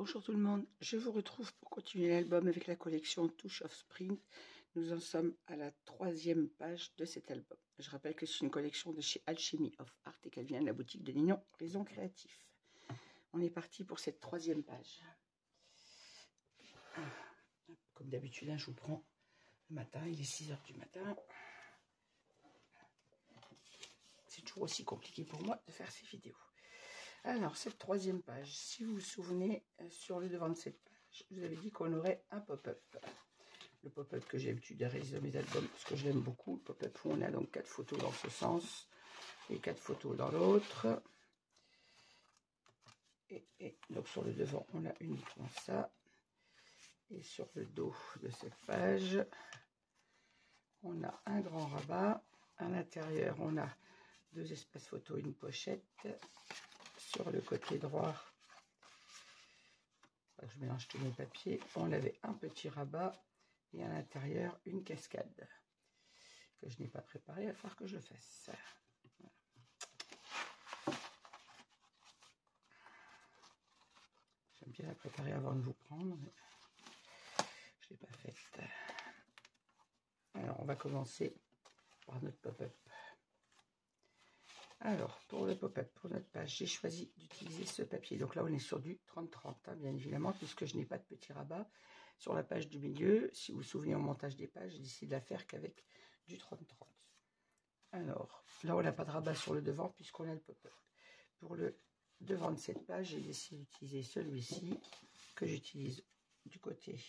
Bonjour tout le monde, je vous retrouve pour continuer l'album avec la collection Touch of Spring. Nous en sommes à la 3e page de cet album. Je rappelle que c'est une collection de chez Alchemy of Art et qu'elle vient de la boutique de Ninon Raison Créatif. On est parti pour cette 3e page. Comme d'habitude, je vous prends le matin, il est 6 h du matin. C'est toujours aussi compliqué pour moi de faire ces vidéos. Alors, cette 3e page, si vous vous souvenez, sur le devant de cette page, je vous avais dit qu'on aurait un pop-up. Le pop-up que j'ai l'habitude de réaliser dans mes albums, parce que je l'aime beaucoup. Le pop-up où on a donc 4 photos dans ce sens et 4 photos dans l'autre. Et donc sur le devant, on a uniquement ça. Et sur le dos de cette page, on a un grand rabat. À l'intérieur, on a 2 espaces photos, une pochette. Sur le côté droit, je mélange tous mes papiers, on avait un petit rabat et à l'intérieur une cascade que je n'ai pas préparée, il va falloir que je le fasse. Voilà. J'aime bien la préparer avant de vous prendre, mais je ne l'ai pas faite. Alors on va commencer par notre pop-up. Alors, pour le pop-up, pour notre page, j'ai choisi d'utiliser ce papier. Donc là, on est sur du 30-30, hein, bien évidemment, puisque je n'ai pas de petit rabat. Sur la page du milieu, si vous vous souvenez, au montage des pages, j'ai décidé de la faire qu'avec du 30-30. Alors, là, on n'a pas de rabat sur le devant, puisqu'on a le pop-up. Pour le devant de cette page, j'ai décidé d'utiliser celui-ci, que j'utilise du côté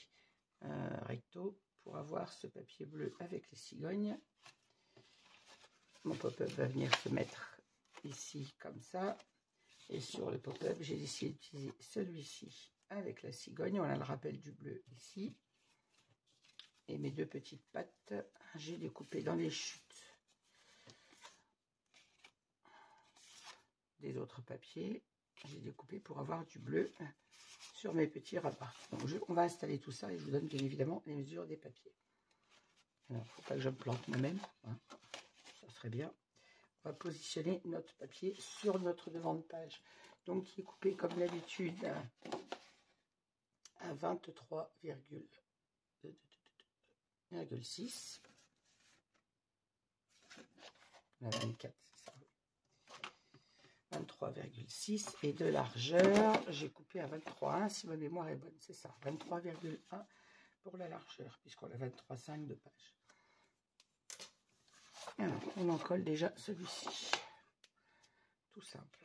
recto, pour avoir ce papier bleu avec les cigognes. Mon pop-up va venir se mettre ici comme ça, et sur le pop-up j'ai décidé d'utiliser celui-ci avec la cigogne. On a le rappel du bleu ici, et mes 2 petites pattes j'ai découpé dans les chutes des autres papiers, j'ai découpé pour avoir du bleu sur mes petits rabats. Donc on va installer tout ça et je vous donne bien évidemment les mesures des papiers. Alors il ne faut pas que je me plante moi-même, hein. Ça serait bien. On va positionner notre papier sur notre devant de page, donc qui est coupé comme d'habitude à 23,6. On a 24, c'est ça. 23,6 et de largeur, j'ai coupé à 23,1 si ma mémoire est bonne, c'est ça. 23,1 pour la largeur, puisqu'on a 23,5 de page. Alors, on en colle déjà celui-ci. Tout simple.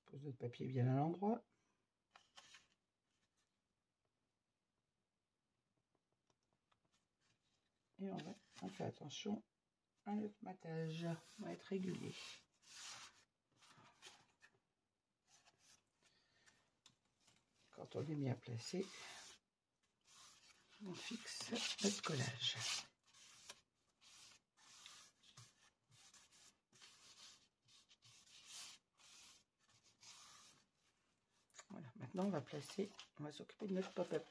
Pose notre papier bien à l'endroit. Et on fait attention à notre matage. On va être régulier. Quand on est bien placé, on fixe notre collage. Voilà, maintenant on va s'occuper de notre pop-up.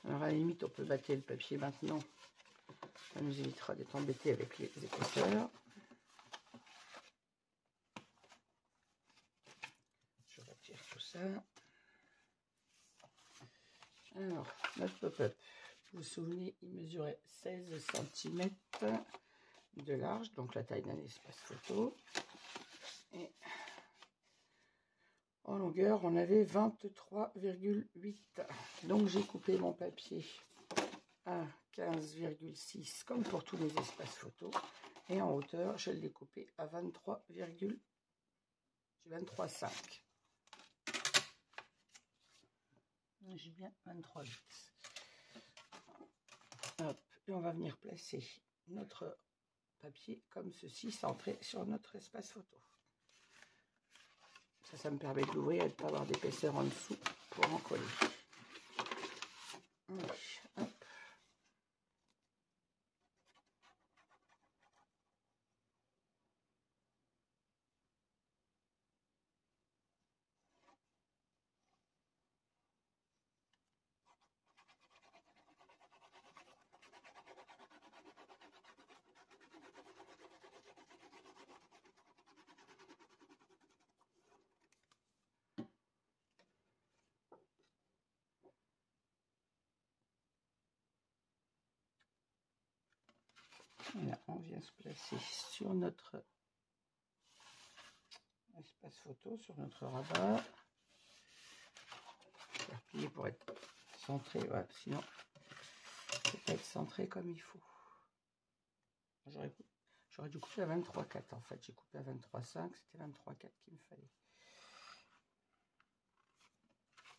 Alors à la limite, on peut battre le papier maintenant. Ça nous évitera d'être embêtés avec les épaisseurs. Je retire tout ça. Alors, notre pop-up, vous vous souvenez, il mesurait 16 cm de large, donc la taille d'un espace photo. Et en longueur, on avait 23,8. Donc j'ai coupé mon papier à 15,6 comme pour tous les espaces photos. Et en hauteur, je l'ai coupé à 23,5. J'ai bien 23,8. Hop, et on va venir placer notre papier comme ceci, centré sur notre espace photo. Ça me permet de l'ouvrir et de ne pas avoir d'épaisseur en dessous pour en coller. Oui, hop. Voilà, on vient se placer sur notre espace photo, sur notre rabat. Je vais replier pour être centré, ouais, sinon ça ne peut pas être centré comme il faut. J'aurais dû couper à 23,4 en fait. J'ai coupé à 23,5, c'était 23,4 qu'il me fallait.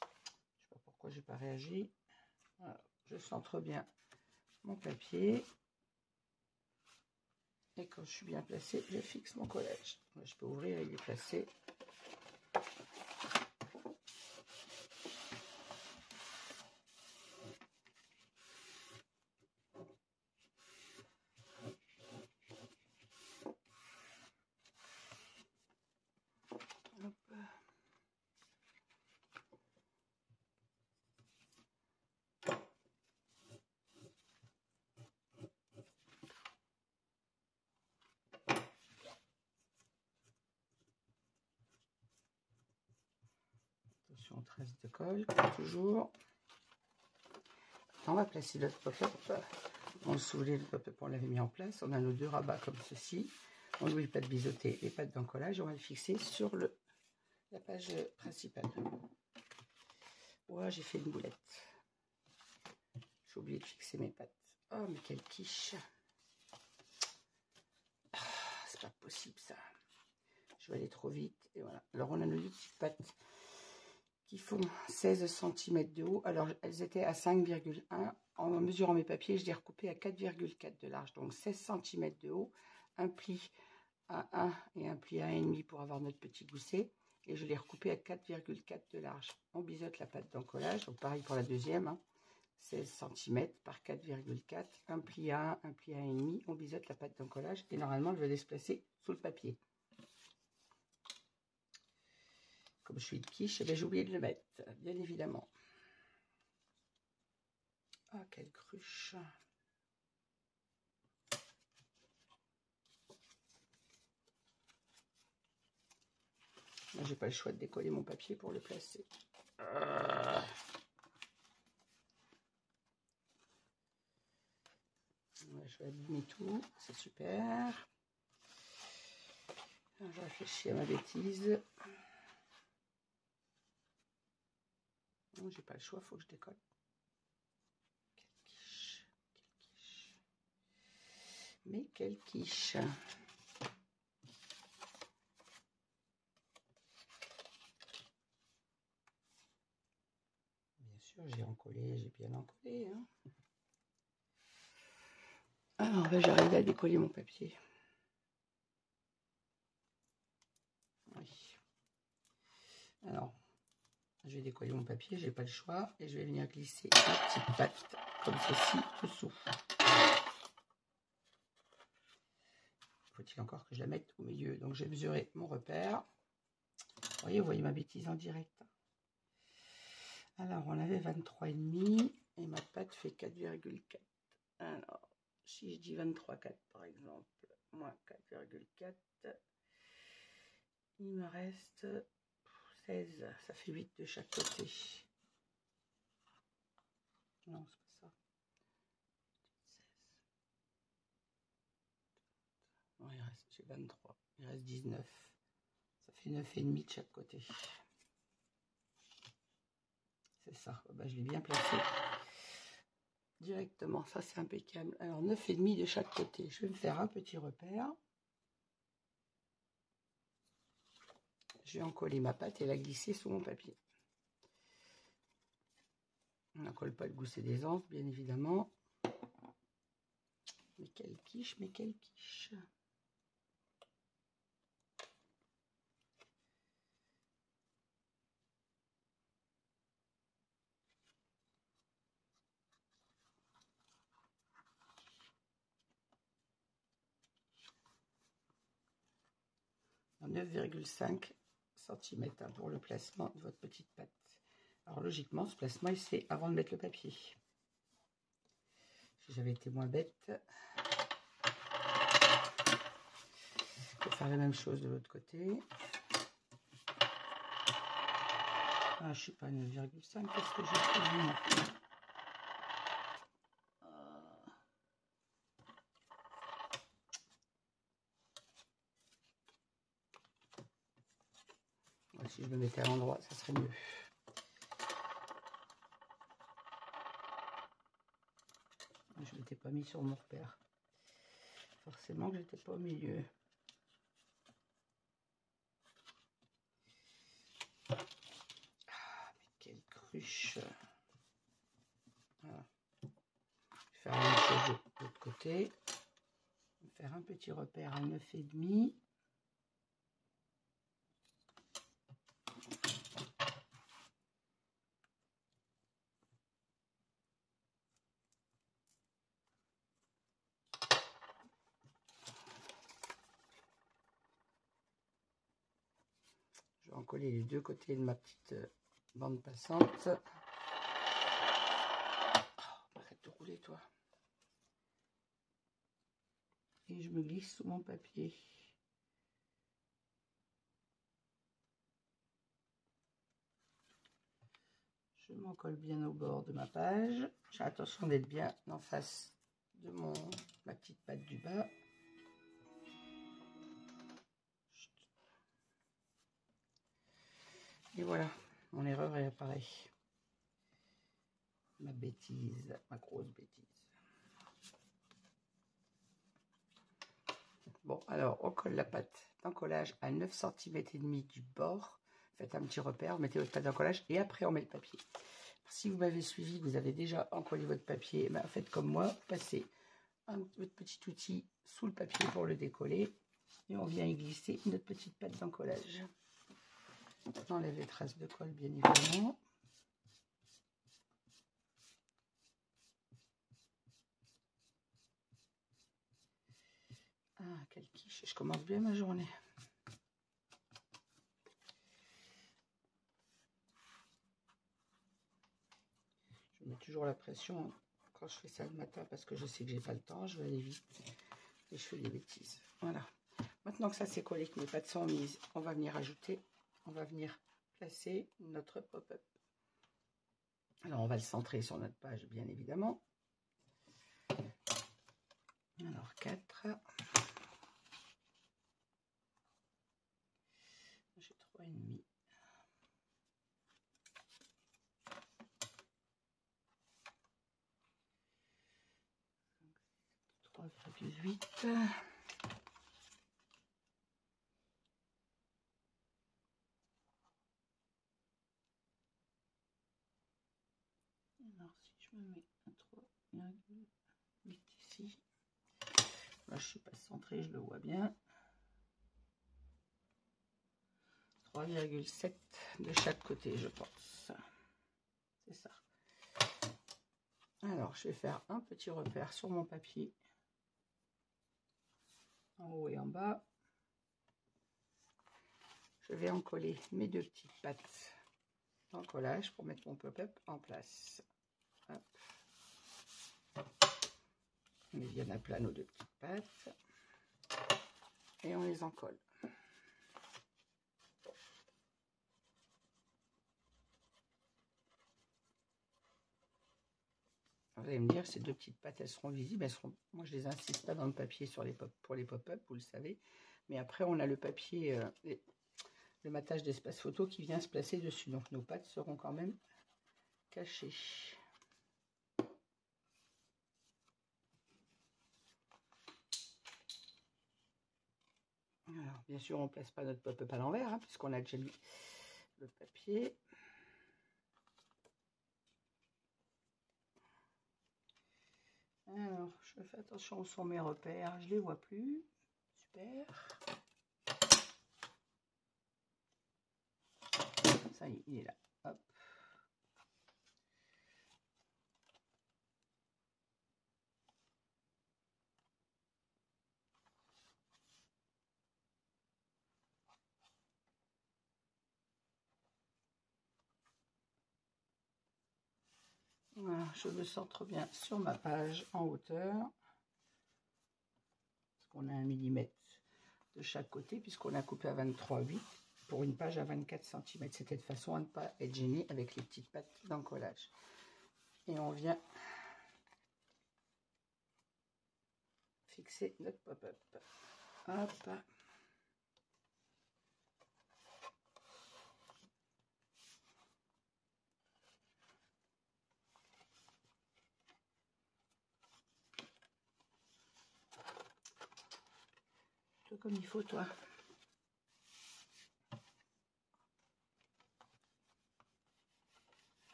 Je sais pas pourquoi j'ai pas réagi. Voilà, je centre bien mon papier. Et quand je suis bien placé, je fixe mon collage. Je peux ouvrir et lui placer. Attention aux traces de colle, comme toujours. On va placer notre pop-up. On le soulève, le pop-up, on l'avait mis en place. On a nos deux rabats comme ceci. On n'oublie pas de biseauter les pattes d'encollage. On va le fixer sur la page principale. Ouais, j'ai fait une boulette. J'ai oublié de fixer mes pattes. Oh, mais quelle quiche! Ah, c'est pas possible ça. Je vais aller trop vite. Et voilà. Alors, on a nos deux petites pattes qui font 16 cm de haut. Alors, elles étaient à 5,1. En mesurant mes papiers, je les ai recoupées à 4,4 de large. Donc, 16 cm de haut. Un pli à 1 et un pli à 1,5 pour avoir notre petit gousset. Et je l'ai recoupé à 4,4 de large. On biseaute la patte d'encollage. Donc, pareil pour la deuxième. Hein. 16 cm par 4,4. Un pli à 1, un pli à 1,5. On biseaute la patte d'encollage. Et normalement, je vais les placer sous le papier. Comme je suis de quiche, j'ai oublié de le mettre, bien évidemment. Ah, quelle cruche! Moi, j'ai pas le choix de décoller mon papier pour le placer. Ouais, je vais abîmer tout, c'est super. Alors, je réfléchis à ma bêtise. Non, j'ai pas le choix, il faut que je décolle. Quelle quiche, quelle quiche. Mais quelle quiche! Bien sûr, j'ai encollé, j'ai bien encollé. Hein. Alors, j'arrive à décoller mon papier. Oui. Alors, je vais décoller mon papier, j'ai pas le choix, et je vais venir glisser ma petite patte comme ceci dessous. Faut-il encore que je la mette au milieu? Donc j'ai mesuré mon repère. Vous voyez ma bêtise en direct. Alors on avait 23,5 et ma patte fait 4,4. Alors si je dis 23,4 par exemple, moins 4,4, il me reste 16, ça fait 8 de chaque côté. Non, c'est pas ça. 16. Non, j'ai 23, il reste 19. Ça fait 9,5 de chaque côté. C'est ça, ben, je l'ai bien placé directement, ça c'est impeccable. Alors 9,5 de chaque côté, je vais me faire un petit repère. Je vais encoller ma pâte et la glisser sous mon papier. On n'encolle pas le gousset des anses, bien évidemment. Mais quelle quiche, mais quelle quiche. « 9,5 cm pour le placement de votre petite pâte. » Alors logiquement, ce placement, il se fait avant de mettre le papier. Si j'avais été moins bête, je vais faire la même chose de l'autre côté. Ah, je sais pas, 9,5, qu'est-ce que j'ai fait? Si je me mettais à l'endroit, ça serait mieux. Je ne m'étais pas mis sur mon repère. Forcément que j'étais pas au milieu. Ah, mais quelle cruche. Voilà. Je vais faire la même chose de l'autre côté. Je vais faire un petit repère à 9,5. Je vais en coller les deux côtés de ma petite bande passante. Oh, arrête de rouler, toi. Et je me glisse sous mon papier. Je m'en colle bien au bord de ma page. J'ai attention d'être bien en face de ma petite patte du bas. Et voilà, mon erreur est pareille. Ma bêtise, ma grosse bêtise. Bon, alors on colle la pâte d'encollage à 9 cm et demi du bord. Faites un petit repère, mettez votre pâte d'encollage et après on met le papier. Si vous m'avez suivi, vous avez déjà encollé votre papier, ben faites comme moi, passez votre petit outil sous le papier pour le décoller et on vient y glisser notre petite pâte d'encollage. On enlève les traces de colle bien évidemment. Ah, quelle quiche, je commence bien ma journée. Je mets toujours la pression quand je fais ça le matin parce que je sais que j'ai pas le temps, je vais aller vite et je fais des bêtises. Voilà. Maintenant que ça c'est collé, que mes pâtes sont mises, on va venir ajouter, on va venir placer notre pop-up. Alors on va le centrer sur notre page bien évidemment. Alors 4. J'ai 3,5. 3,8. Alors si je me mets un 3,8 ici, là je suis pas centré, je le vois bien. 3,7 de chaque côté, je pense. C'est ça. Alors, je vais faire un petit repère sur mon papier, en haut et en bas. Je vais en coller mes deux petites pattes d'encollage pour mettre mon pop-up en place. Hop. On met bien à plat nos deux petites pattes et on les encolle. Vous allez me dire, ces deux petites pattes, elles seront visibles. Moi, je les insiste pas dans le papier pour les pop-up, vous le savez. Mais après, on a le papier, le matage d'espace photo qui vient se placer dessus. Donc, nos pattes seront quand même cachées. Alors, bien sûr, on ne place pas notre pop-up à l'envers, hein, puisqu'on a déjà mis le papier. Alors, je fais attention où sont mes repères, je les vois plus. Super. Ça y est, il est là. Hop. Voilà, je me centre bien sur ma page en hauteur. Parce qu'on a 1 mm de chaque côté, puisqu'on a coupé à 23,8 pour une page à 24 cm. C'était de façon à ne pas être gêné avec les petites pattes d'encollage. Et on vient fixer notre pop-up. Hop. Tout comme il faut, toi.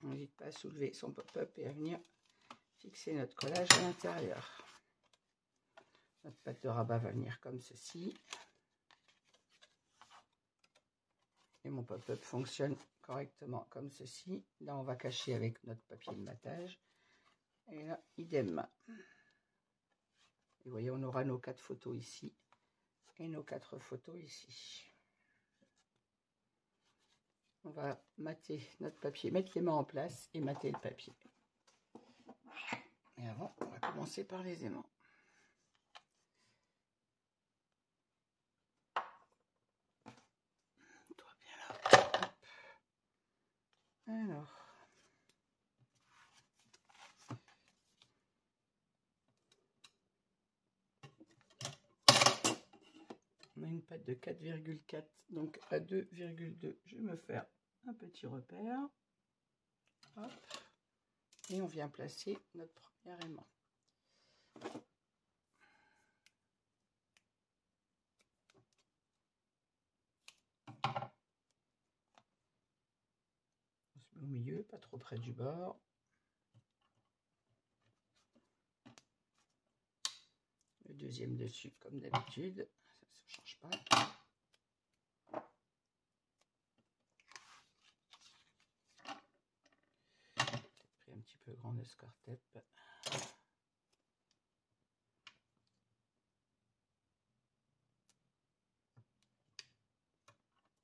On n'hésite pas à soulever son pop-up et à venir fixer notre collage à l'intérieur. Notre pâte de rabat va venir comme ceci. Et mon pop-up fonctionne correctement comme ceci. Là, on va cacher avec notre papier de matage. Et là, idem. Et vous voyez, on aura nos 4 photos ici et nos 4 photos ici. On va mater notre papier, mettre les mains en place et mater le papier. Et avant, on va commencer par les aimants. Toi bien là. Hop. Alors. On a une pâte de 4,4, donc à 2,2. Je vais me faire un petit repère. Hop. Et on vient placer notre premier aimant. On se met au milieu, pas trop près du bord. Le deuxième dessus, comme d'habitude. Ça ne change pas. Peut-être pris un petit peu grand le score-tape.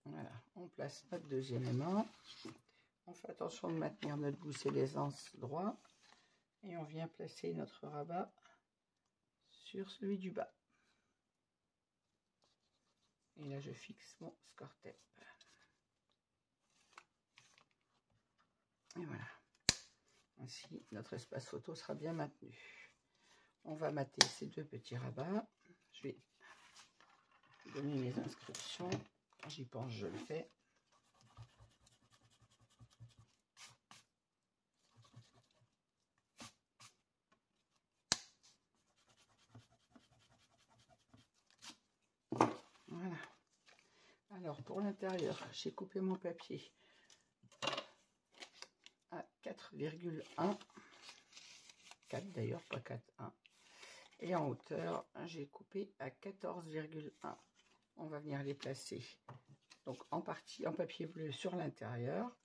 Voilà, on place notre deuxième aimant. On fait attention de maintenir notre gousset d'aisance droit. Et on vient placer notre rabat sur celui du bas. Et là, je fixe mon score-tape. Et voilà. Ainsi, notre espace photo sera bien maintenu. On va mater ces 2 petits rabats. Je vais donner mes inscriptions. Quand j'y pense, je le fais. Voilà. Alors, pour l'intérieur, j'ai coupé mon papier à 4,1. 4 d'ailleurs, pas 4,1. Et en hauteur, j'ai coupé à 14,1. On va venir les placer donc en partie en papier bleu sur l'intérieur.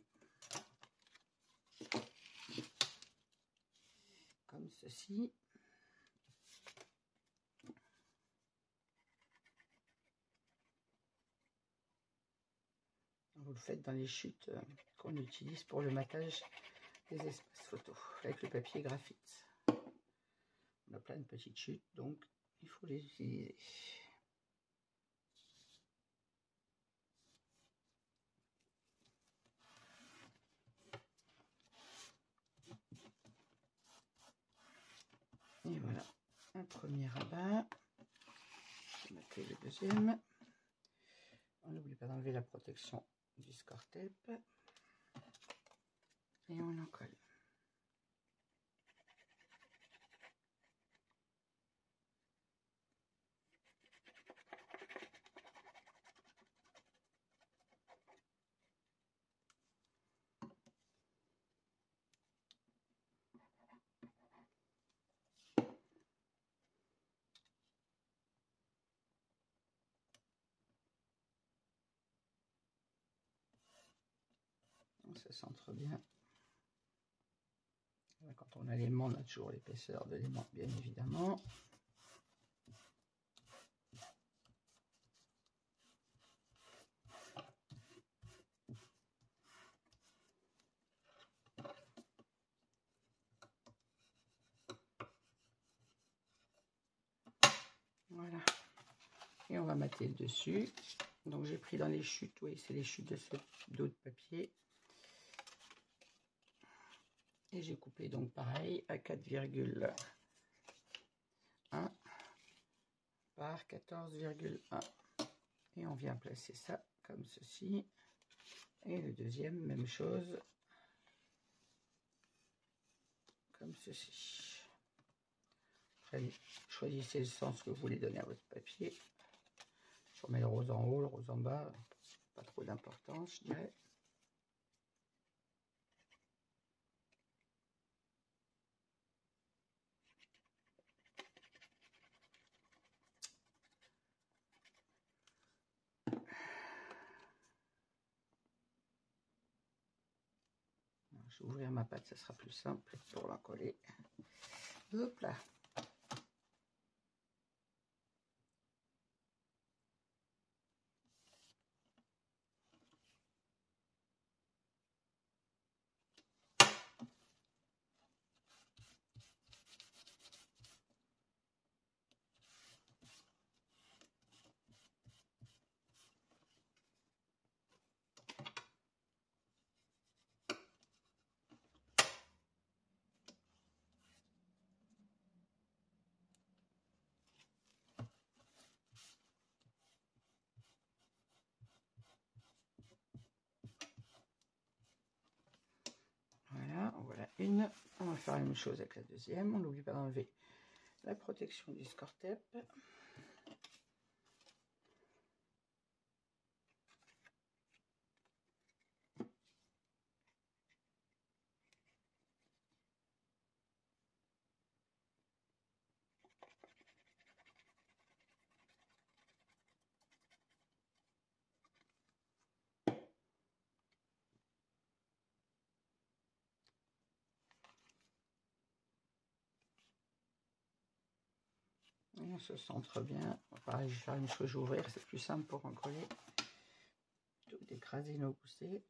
Comme ceci. Vous le faites dans les chutes qu'on utilise pour le matage des espaces photos avec le papier graphite. On a plein de petites chutes, donc il faut les utiliser. Et voilà, un premier rabat. Je vais mettre le deuxième. On n'oublie pas d'enlever la protection du score-tape. Et on en colle. Ça centre bien. Quand on a l'aimant, on a toujours l'épaisseur de l'aimant, bien évidemment. Voilà. Et on va mater le dessus. Donc j'ai pris dans les chutes, oui, c'est les chutes de ce dos de papier. Et j'ai coupé donc pareil à 4,1 par 14,1. Et on vient placer ça comme ceci. Et le deuxième, même chose, comme ceci. Après, choisissez le sens que vous voulez donner à votre papier. Je remets le rose en haut, le rose en bas, pas trop d'importance, je dirais. Je vais ouvrir ma pâte, ça sera plus simple pour la coller. Hop là. Voilà une. On va faire la même chose avec la deuxième. On n'oublie pas d'enlever la protection du score-tape. Et on se centre bien. Pareil, je vais faire une chose, je vais ouvrir, c'est plus simple pour en coller. Plutôt que d'écraser nos poussées.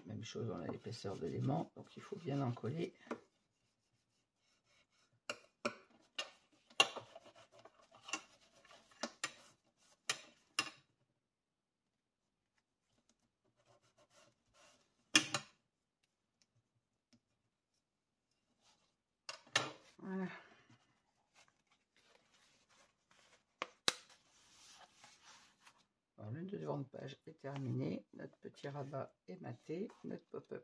Même chose, on a l'épaisseur de l'aimant, donc il faut bien en coller. Voilà. Alors, le devant de page est terminé. Notre petit rabat est maté. Notre pop-up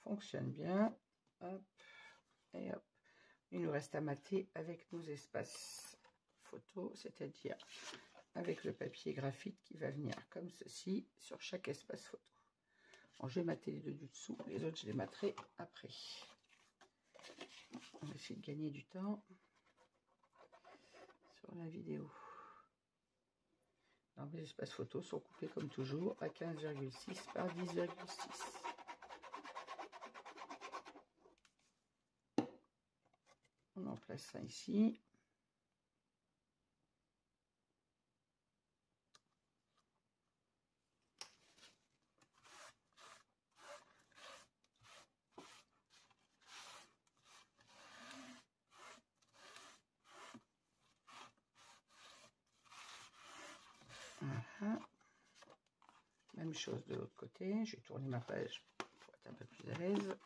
fonctionne bien. Hop, et hop. Il nous reste à mater avec nos espaces photo, c'est-à-dire avec le papier graphite qui va venir comme ceci sur chaque espace photo. Bon, je vais mater les deux du dessous, les autres je les materai après. On va essayer de gagner du temps sur la vidéo. Alors, les espaces photos sont coupés comme toujours à 15,6 par 10,6. On en place ça ici. Voilà. Même chose de l'autre côté. Je vais tourner ma page pour être un peu plus à l'aise.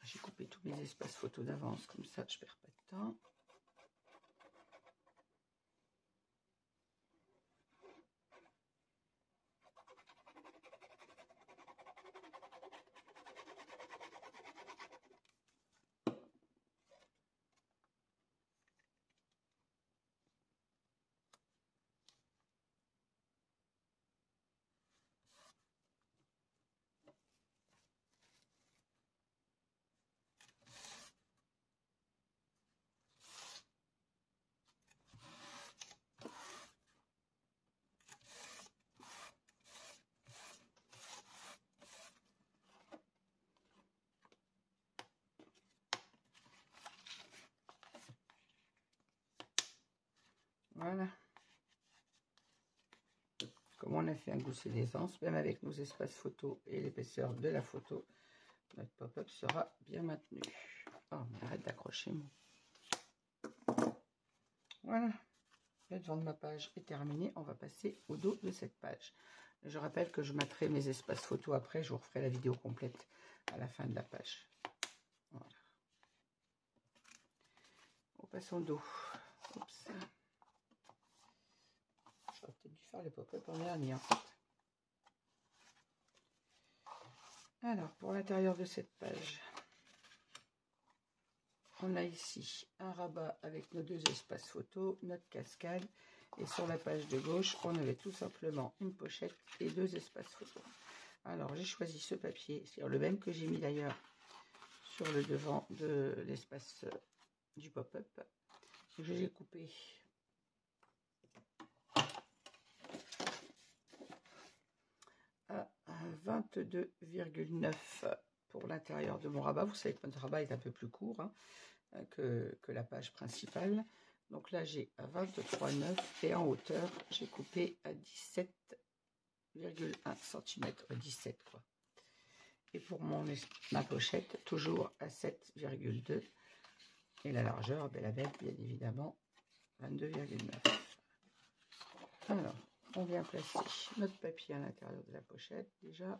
J'ai coupé tous mes espaces photos d'avance, comme ça je perds pas de temps. Voilà. Comme on a fait un gousset d'aisance, même avec nos espaces photo et l'épaisseur de la photo, notre pop-up sera bien maintenu. Oh, mais arrête d'accrocher moi. Voilà. Le devant de ma page est terminé. On va passer au dos de cette page. Je rappelle que je mettrai mes espaces photo après. Je vous referai la vidéo complète à la fin de la page. Voilà. On passe au dos. Oups. J'aurais peut-être dû faire le pop-up en dernier en fait. Alors, pour l'intérieur de cette page, on a ici un rabat avec nos deux espaces photo, notre cascade. Et sur la page de gauche, on avait tout simplement une pochette et deux espaces photo. Alors, j'ai choisi ce papier, c'est le même que j'ai mis d'ailleurs sur le devant de l'espace du pop-up. Je l'ai coupé à 22,9 pour l'intérieur de mon rabat. Vous savez que notre rabat est un peu plus court hein, que la page principale. Donc là, j'ai à 23,9 et en hauteur, j'ai coupé à 17,1 cm, 17 quoi. Et pour ma pochette, toujours à 7,2 et la largeur, ben, la bête, bien évidemment, 22,9. Alors, on vient placer notre papier à l'intérieur de la pochette déjà.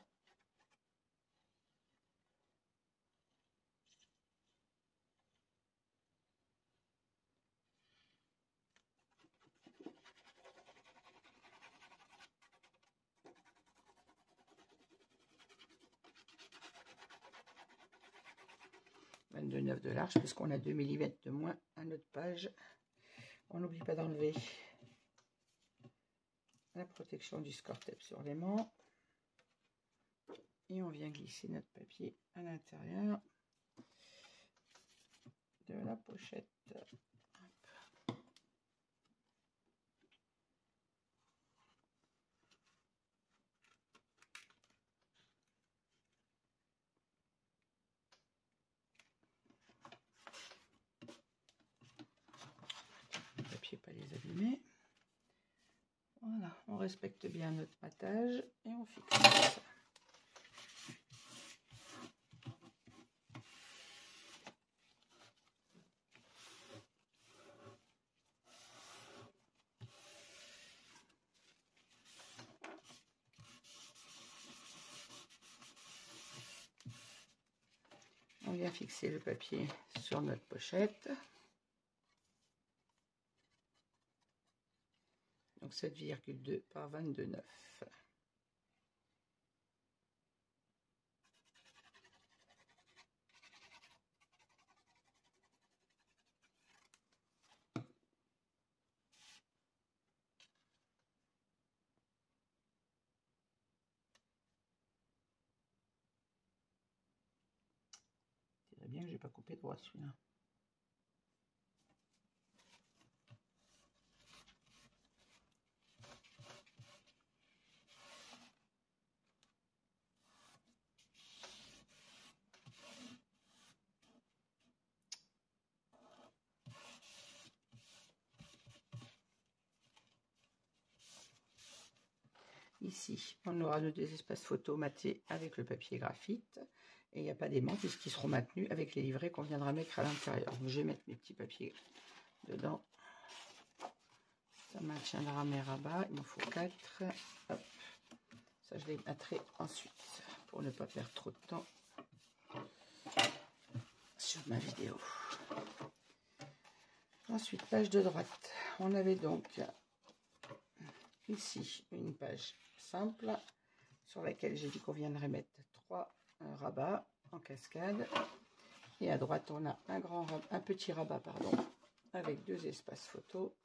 « 22,9 de large, puisqu'on a 2 mm de moins à notre page. On n'oublie pas d'enlever la protection du score tape sur l'aimant. Et on vient glisser notre papier à l'intérieur de la pochette. Hop. Le papier, pas les abîmer. Voilà, on respecte bien notre matage et on fixe ça. On vient fixer le papier sur notre pochette. Donc 7,2 par 22,9. C'est bien que j'ai pas coupé droit celui-là. Ici, on aura nos deux espaces photo matés avec le papier graphite. Et il n'y a pas d'aimant puisqu'ils seront maintenus avec les livrets qu'on viendra mettre à l'intérieur. Donc je vais mettre mes petits papiers dedans. Ça maintiendra mes rabats. Il m'en faut 4. Hop. Ça, je les mettrai ensuite pour ne pas perdre trop de temps sur ma vidéo. Ensuite, page de droite. On avait donc ici une page simple sur laquelle j'ai dit qu'on viendrait mettre 3 rabats en cascade. Et à droite, on a un petit rabat pardon, avec 2 espaces photo.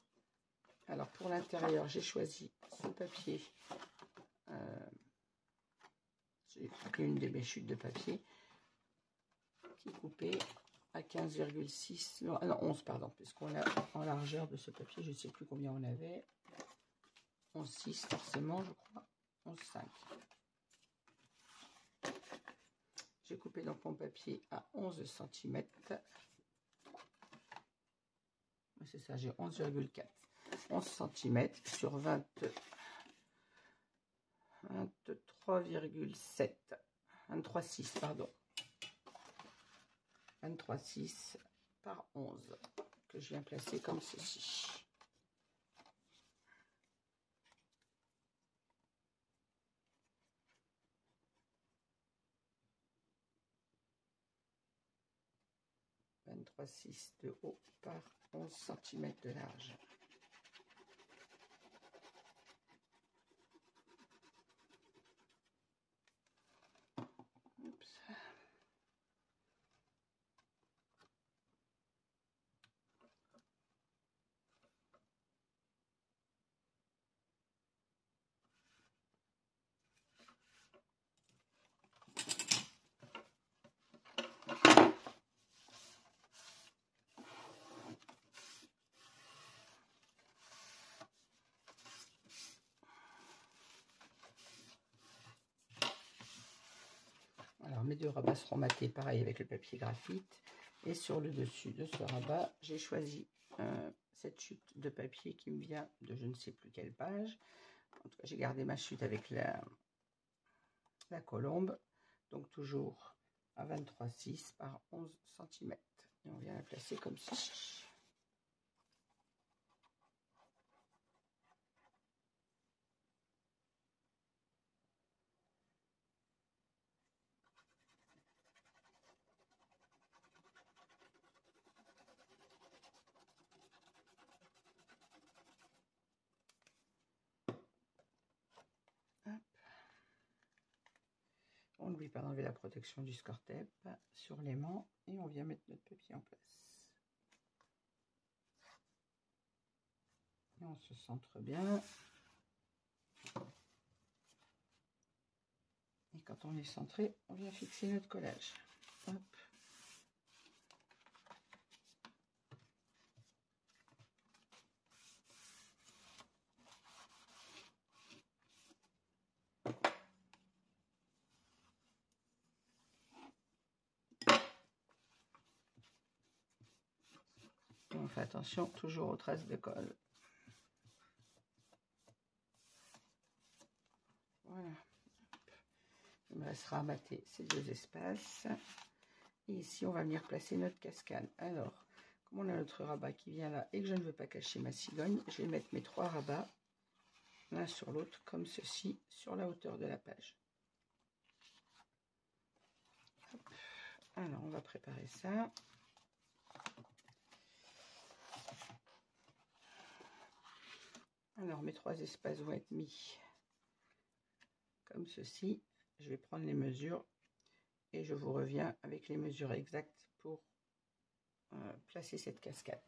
Alors pour l'intérieur, j'ai choisi ce papier. J'ai pris une de mes chutes de papier qui est coupée à 15,6, non 11 pardon, puisqu'on a en largeur de ce papier, je ne sais plus combien on avait. 11,6 forcément, je crois. 11,5. J'ai coupé donc mon papier à 11 cm. C'est ça, j'ai 11,4. 11 cm sur 23,7, 23,6 pardon, 23,6 par 11 que je viens placer comme ceci. (23,6) de haut par 11 cm de large. Oups. Alors mes deux rabats seront matés pareil avec le papier graphite, et sur le dessus de ce rabat j'ai choisi cette chute de papier qui me vient de je ne sais plus quelle page. En tout cas j'ai gardé ma chute avec la colombe, donc toujours à 23,6 par 11 cm, et on vient la placer comme ceci. On n'oublie pas d'enlever la protection du score tape sur l'aimant et on vient mettre notre papier en place. Et on se centre bien. Et quand on est centré, on vient fixer notre collage. Hop. Et on fait attention toujours aux traces de colle. Voilà. Il me restera à mater ces deux espaces. Et ici, on va venir placer notre cascade. Alors, comme on a notre rabat qui vient là et que je ne veux pas cacher ma cigogne, je vais mettre mes trois rabats l'un sur l'autre comme ceci sur la hauteur de la page. Hop. Alors, on va préparer ça. Alors, mes trois espaces vont être mis comme ceci. Je vais prendre les mesures et je vous reviens avec les mesures exactes pour placer cette cascade.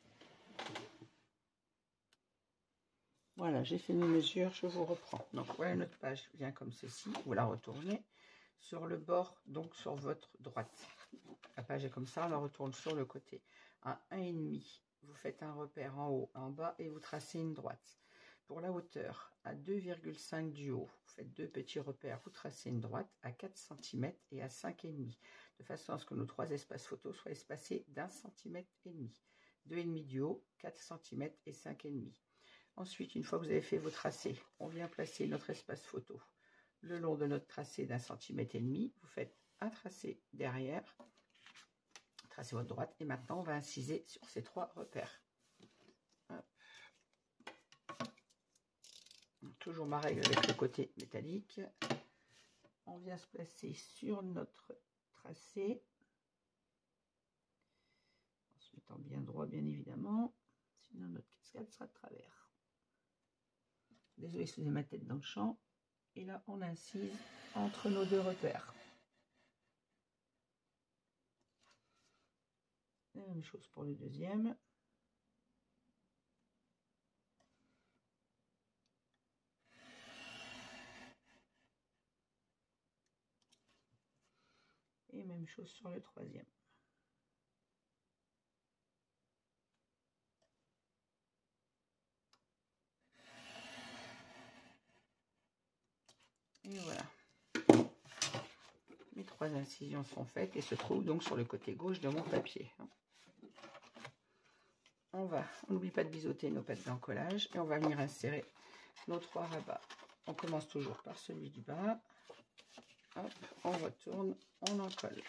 Voilà, j'ai fait mes mesures, je vous reprends. Donc voilà, notre page vient comme ceci. Vous la retournez sur le bord, donc sur votre droite. La page est comme ça, on la retourne sur le côté. À 1,5, vous faites un repère en haut, en bas et vous tracez une droite. Pour la hauteur, à 2,5 du haut, vous faites deux petits repères, vous tracez une droite à 4 cm et à 5,5, de façon à ce que nos trois espaces photos soient espacés d'1,5 cm. 2,5 du haut, 4 cm et 5,5. Ensuite, une fois que vous avez fait vos tracés, on vient placer notre espace photo le long de notre tracé d'1,5 cm. Vous faites un tracé derrière, tracez votre droite, et maintenant on va inciser sur ces trois repères. Hop. Toujours ma règle avec le côté métallique. On vient se placer sur notre tracé, en se mettant bien droit bien évidemment, sinon notre cascade sera de travers. Désolé si vous avez ma tête dans le champ. Et là on incise entre nos deux repères. La même chose pour le deuxième. Et même chose sur le troisième. Et voilà. Mes trois incisions sont faites et se trouvent donc sur le côté gauche de mon papier. on n'oublie pas de biseauter nos pattes d'encollage et on va venir insérer nos 3 rabats. On commence toujours par celui du bas. Hop, on retourne, on en colle.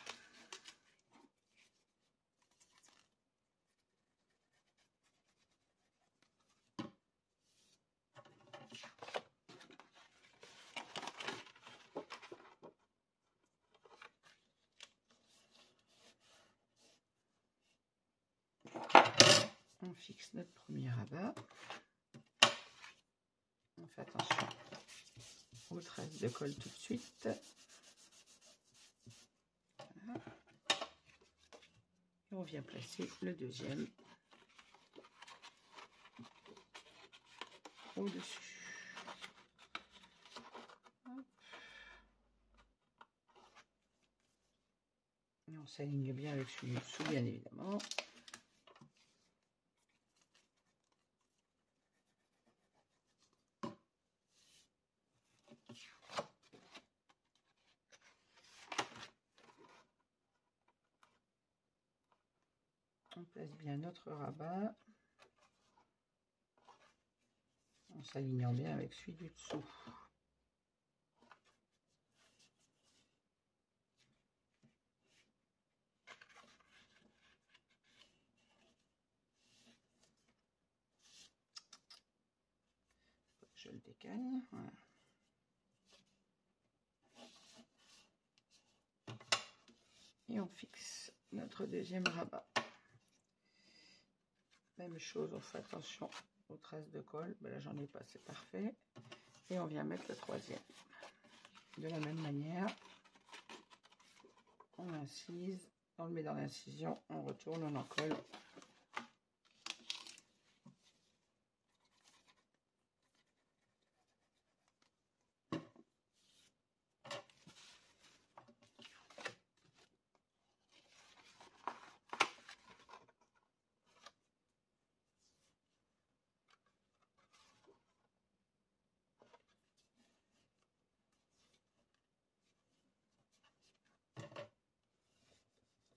On fixe notre premier rabat. On fait attention aux traces de colle tout de suite. Voilà. Et on vient placer le deuxième au-dessus. Et on s'aligne bien avec celui dessous, bien évidemment. On place bien notre rabat en s'alignant bien avec celui du dessous. Je le décale. Voilà. Et on fixe notre deuxième rabat. Même chose, on fait attention aux traces de colle. Ben là, j'en ai pas, c'est parfait. Et on vient mettre le troisième. De la même manière, on incise, on le met dans l'incision, on retourne, on en colle.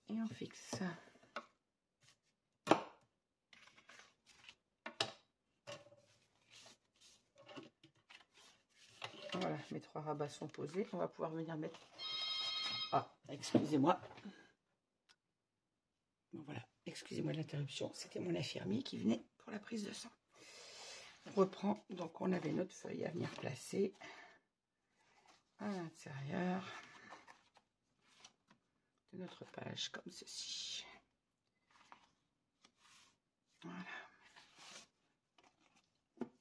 Et on fixe. Voilà, mes 3 rabats sont posés. On va pouvoir venir mettre... Ah, excusez-moi. Bon, voilà, excusez-moi l'interruption. C'était mon infirmier qui venait pour la prise de sang. On reprend. Donc, on avait notre feuille à venir placer à l'intérieur de notre page, comme ceci. Voilà.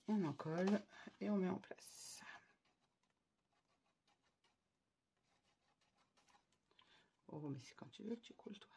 On en colle et on met en place. Oh, mais c'est quand tu veux que tu coules, toi.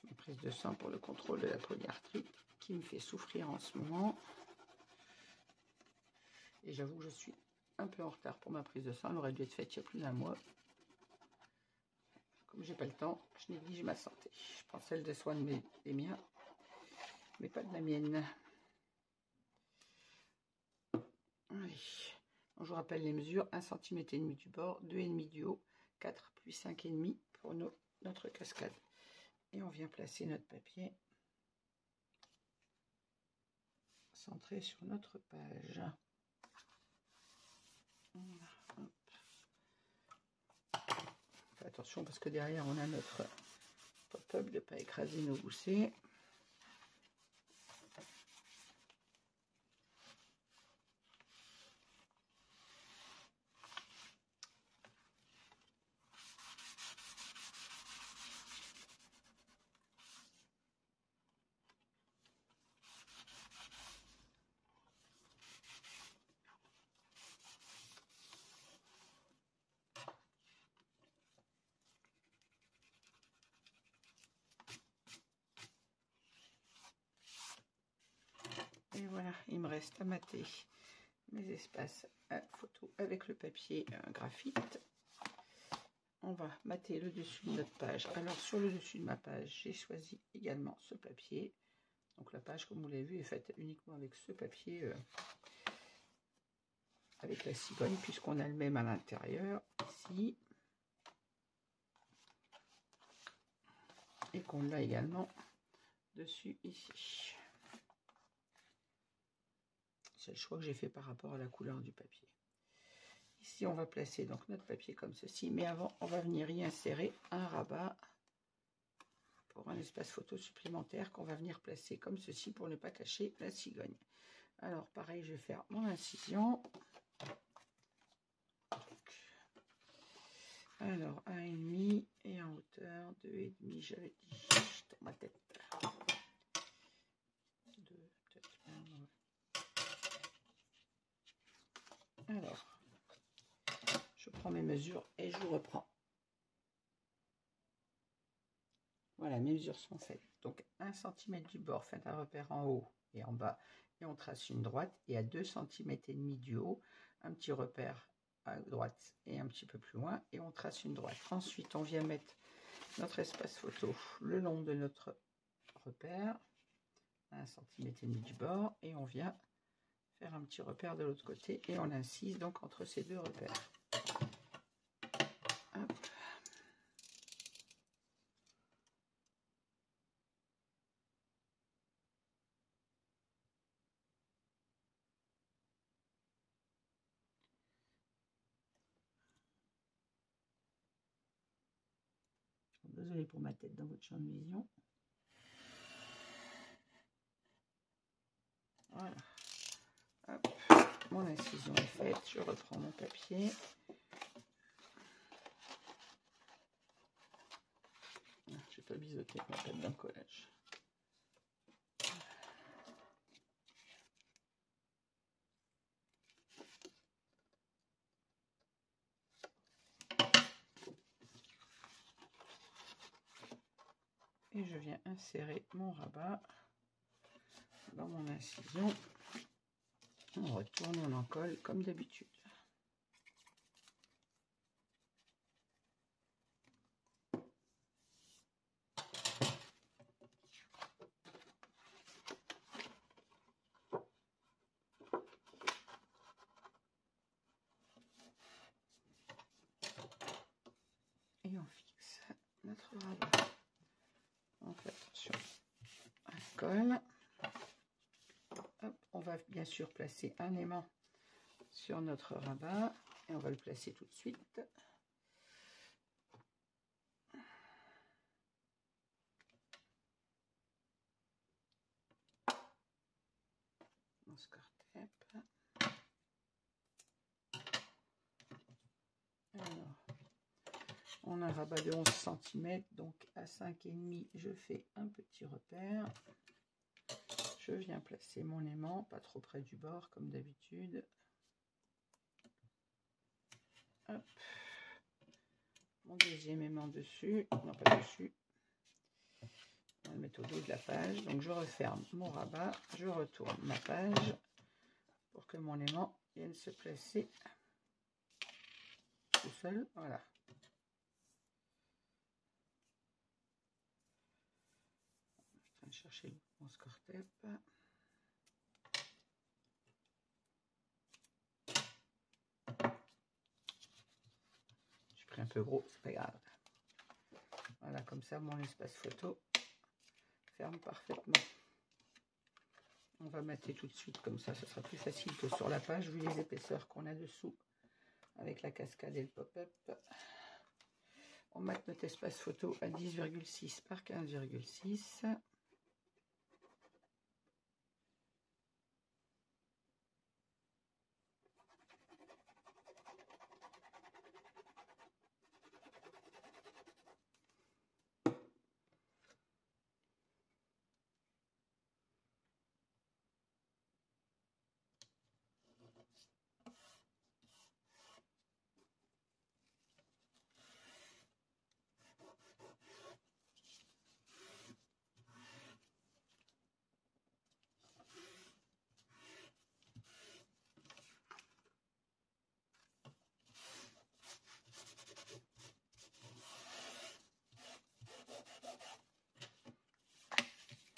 Une prise de sang pour le contrôle de la polyarthrite qui me fait souffrir en ce moment. Et j'avoue que je suis un peu en retard pour ma prise de sang. Elle aurait dû être faite il y a plus d'1 mois. Comme j'ai pas le temps, je néglige ma santé. Je prends celle de soins des miens, mais pas de la mienne. Allez. Donc, je vous rappelle les mesures, 1,5 cm du bord, 2,5 du haut, 4 puis 5,5 pour notre cascade. Et on vient placer notre papier centré sur notre page. Voilà. Faites attention parce que derrière on a notre pop-up de ne pas écraser nos goussets. Et voilà, il me reste à mater mes espaces à photo avec le papier graphite. on va mater le dessus de notre page. Alors sur le dessus de ma page, j'ai choisi également ce papier. Donc la page, comme vous l'avez vu, est faite uniquement avec ce papier, avec la cigogne, puisqu'on a le même à l'intérieur, ici. Et qu'on l'a également dessus, ici. C'est le choix que j'ai fait par rapport à la couleur du papier. Ici, on va placer donc notre papier comme ceci. Mais avant, on va venir y insérer un rabat pour un espace photo supplémentaire qu'on va venir placer comme ceci pour ne pas cacher la cigogne. Alors, pareil, je vais faire mon incision. Alors, 1,5 et en hauteur 2,5, j'avais dit dans ma tête. 2, peut-être même. Alors, je prends mes mesures et je vous reprends. Voilà, mes mesures sont faites. Donc, 1 cm du bord, faites un repère en haut et en bas. Et on trace une droite. Et à 2,5 cm du haut, un petit repère à droite et un petit peu plus loin. Et on trace une droite. Ensuite, on vient mettre notre espace photo le long de notre repère. 1 cm du bord. Et on vient faire un petit repère de l'autre côté. Et on incise donc entre ces deux repères. Hop. Désolée pour ma tête dans votre champ de vision. Voilà. Hop. Mon incision est faite. Je reprends mon papier. Je vais pas biseauter ma tête d'un collage. Et je viens insérer mon rabat dans mon incision. On retourne, on en colle comme d'habitude. Et on fixe notre rabat. On fait attention à la colle. Hop, on va bien sûr placer un aimant sur notre rabat et on va le placer tout de suite. On score tape. Alors, on a un rabat de 11 cm, donc à 5,5 je fais un petit repère. Je viens placer mon aimant, pas trop près du bord comme d'habitude. Hop. Mon deuxième aimant dessus, non pas dessus. On va le mettre au dos de la page. Donc je referme mon rabat, je retourne ma page pour que mon aimant vienne se placer tout seul. Voilà. Je suis en train de chercher mon score tape. J'ai pris un peu gros, c'est pas grave. Voilà, comme ça mon espace photo ferme parfaitement. On va mater tout de suite, comme ça ce sera plus facile que sur la page vu les épaisseurs qu'on a dessous avec la cascade et le pop-up. On mate notre espace photo à 10,6 par 15,6.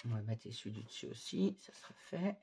On va mettre celui du dessus aussi, ça sera fait.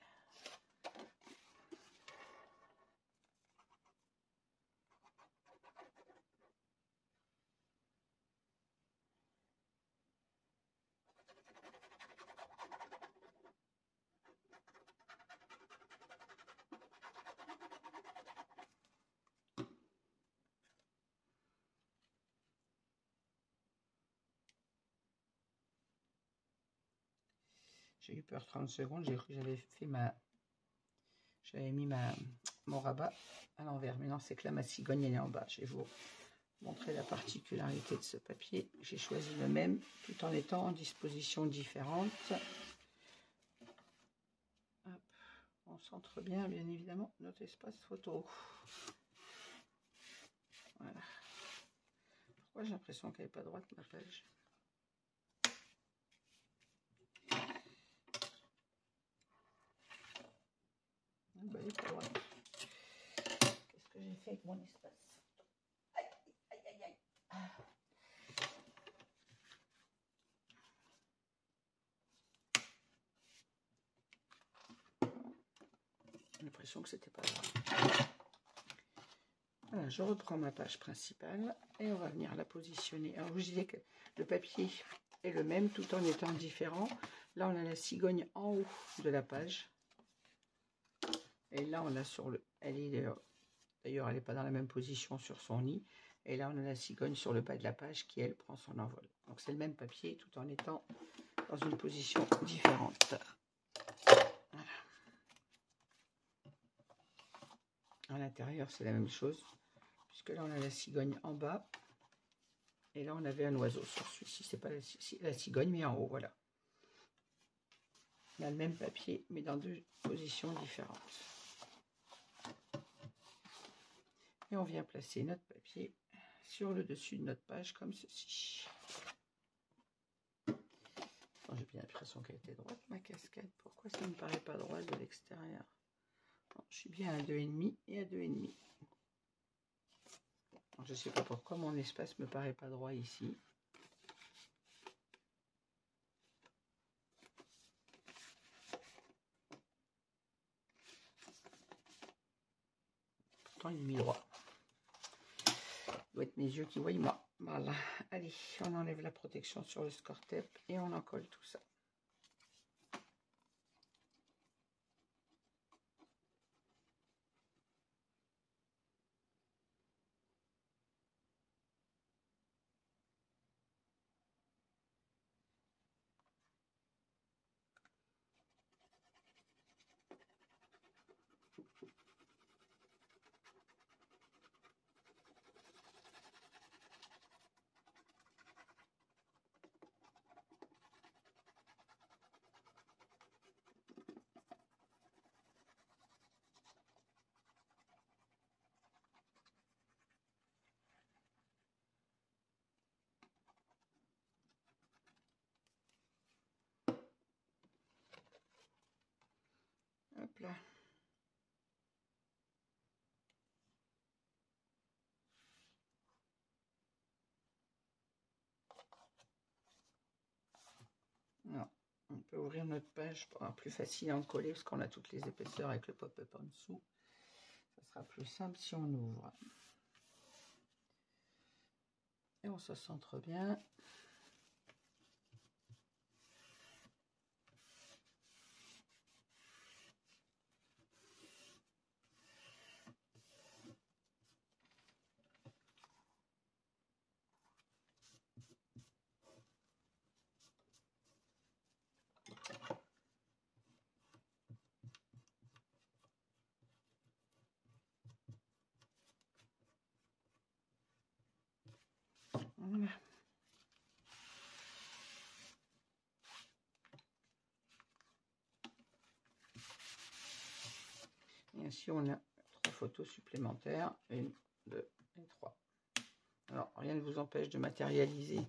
J'ai eu peur 30 secondes, j'ai cru que j'avais fait j'avais mis mon rabat à l'envers, mais non, c'est que là ma cigogne elle est en bas. Je vais vous montrer la particularité de ce papier. J'ai choisi le même tout en étant en disposition différente. Hop. On centre bien évidemment notre espace photo. Voilà. Pourquoi j'ai l'impression qu'elle n'est pas droite ma page? Bah, elle est pas droite. Qu'est-ce que j'ai fait avec mon espace? Aïe, aïe, aïe, aïe. J'ai l'impression que c'était pas droit. Voilà, je reprends ma page principale et on va venir la positionner. Alors, je vous disais que le papier est le même tout en étant différent. Là, on a la cigogne en haut de la page. Et là, on a sur le... D'ailleurs, elle n'est pas dans la même position sur son nid. Et là, on a la cigogne sur le bas de la page qui, elle, prend son envol. Donc, c'est le même papier tout en étant dans une position différente. Voilà. À l'intérieur, c'est la même chose. Puisque là, on a la cigogne en bas. Et là, on avait un oiseau sur celui-ci. C'est pas la cigogne, mais en haut, voilà. On a le même papier, mais dans deux positions différentes. Et on vient placer notre papier sur le dessus de notre page, comme ceci. J'ai bien l'impression qu'elle était droite, ma cascade. Pourquoi ça ne me paraît pas droit de l'extérieur? Je suis bien à 2,5 et à 2,5. Je ne sais pas pourquoi mon espace ne me paraît pas droit ici. Pourtant, il est mis droit. Ça doit être mes yeux qui voient moi. Voilà. Allez, on enlève la protection sur le score tape et on en colle tout ça. Hop là. Non. On peut ouvrir notre page pour avoir plus facile à en coller parce qu'on a toutes les épaisseurs avec le pop-up en dessous. Ça sera plus simple si on ouvre. Et on se centre bien. Voilà. Et ainsi, on a 3 photos supplémentaires. 1, 2 et 3. Alors, rien ne vous empêche de matérialiser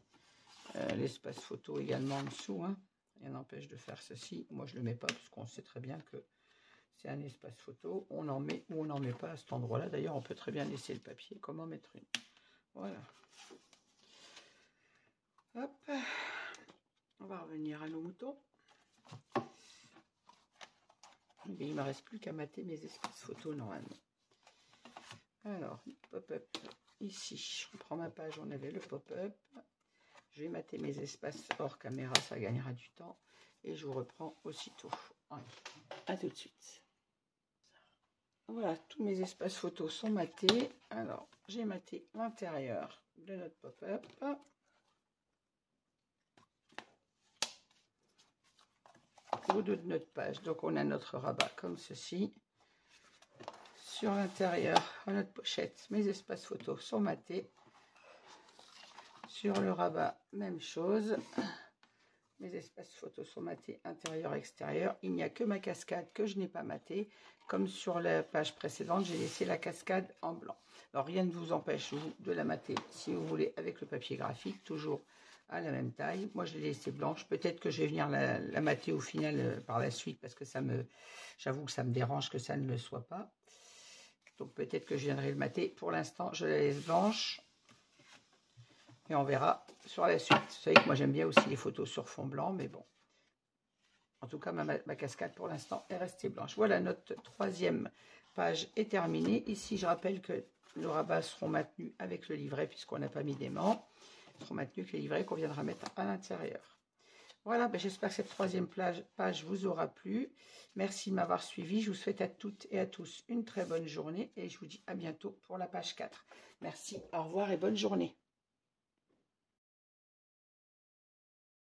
l'espace photo également en dessous. Hein. Rien n'empêche de faire ceci. Moi, je ne le mets pas parce qu'on sait très bien que c'est un espace photo. On en met ou on n'en met pas à cet endroit-là. D'ailleurs, on peut très bien laisser le papier. Comment mettre une? Voilà. Hop. On va revenir à nos moutons. Mais il ne me reste plus qu'à mater mes espaces photos normalement. Alors, pop-up, ici, je reprends ma page, on avait le pop-up. Je vais mater mes espaces hors caméra, ça gagnera du temps. Et je vous reprends aussitôt. Allez, à tout de suite. Voilà, tous mes espaces photos sont matés. Alors, j'ai maté l'intérieur de notre pop-up. Au dos de notre page, donc on a notre rabat comme ceci. Sur l'intérieur, à notre pochette, mes espaces photos sont matés. Sur le rabat, même chose. Mes espaces photos sont matés intérieur, extérieur. Il n'y a que ma cascade que je n'ai pas matée. Comme sur la page précédente, j'ai laissé la cascade en blanc. Alors rien ne vous empêche vous de la mater si vous voulez avec le papier graphique, toujours à la même taille. Moi je l'ai laissée blanche. Peut-être que je vais venir la mater au final par la suite parce que j'avoue que ça me dérange que ça ne le soit pas. Donc peut-être que je viendrai le mater. Pour l'instant, je la laisse blanche. Et on verra sur la suite. Vous savez que moi j'aime bien aussi les photos sur fond blanc, mais bon. En tout cas, ma cascade pour l'instant est restée blanche. Voilà, notre troisième page est terminée. Ici, je rappelle que nos rabats seront maintenus avec le livret, puisqu'on n'a pas mis d'aimant. Ils seront maintenus avec le livret qu'on viendra mettre à l'intérieur. Voilà, ben j'espère que cette troisième page vous aura plu. Merci de m'avoir suivi. Je vous souhaite à toutes et à tous une très bonne journée. Et je vous dis à bientôt pour la page 4. Merci, au revoir et bonne journée.